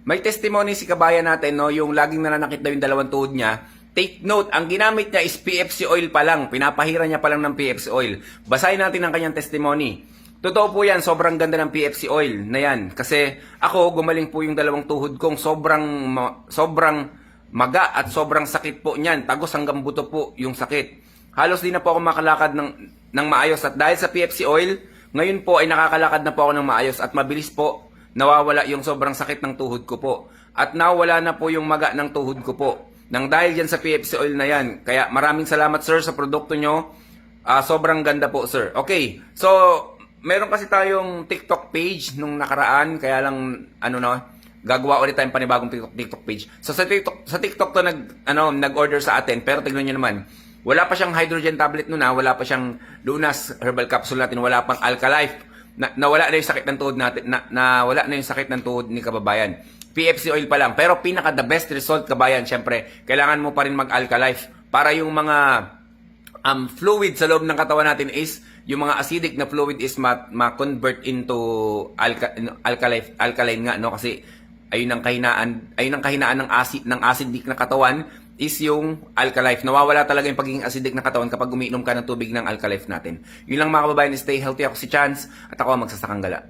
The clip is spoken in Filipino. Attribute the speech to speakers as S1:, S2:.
S1: May testimony si kabayan natin, no, yung laging nananakit daw yung dalawang tuhod niya. Take note, ang ginamit niya is PFC oil pa lang. Pinapahira niya pa lang ng PFC oil. Basahin natin ang kanyang testimony. Totoo po yan, sobrang ganda ng PFC oil na yan. Kasi ako, gumaling po yung dalawang tuhod kong sobrang maga at sobrang sakit po niyan. Tagos hanggang buto po yung sakit. Halos di na po ako makalakad ng maayos. At dahil sa PFC oil, ngayon po ay nakakalakad na po ako ng maayos at mabilis po nawawala yung sobrang sakit ng tuhod ko po. At nawala na po yung maga ng tuhod ko po. Nang dahil dyan sa PFC oil na yan. Kaya maraming salamat sir sa produkto nyo. Sobrang ganda po sir. Okay, so meron kasi tayong TikTok page nung nakaraan. Kaya lang, gagawa ulit tayong panibagong TikTok page. So sa TikTok to nag-order sa atin. Pero tignan nyo naman, wala pa siyang hydrogen tablet nun wala pa siyang Lunas herbal capsule natin, wala pang Alkalife. Nawala na yung sakit ng tuhod natin, nawala na yung sakit ng tuhod ni kababayan. PFC oil pa lang. Pero pinaka the best result kabayan, syempre, kailangan mo pa rin mag-Alkalife para yung mga fluid sa loob ng katawan natin is, yung mga acidic na fluid is ma-convert into alkaline nga, no? Kasi ayun ang kahinaan ng acidic na katawan is yung Alkalife. Nawawala talaga yung pagiging acidic na katawan kapag umiinom ka ng tubig ng Alkalife natin. Yun lang mga kababayan, stay healthy. Ako si Chance at ako ang magsasakang gala.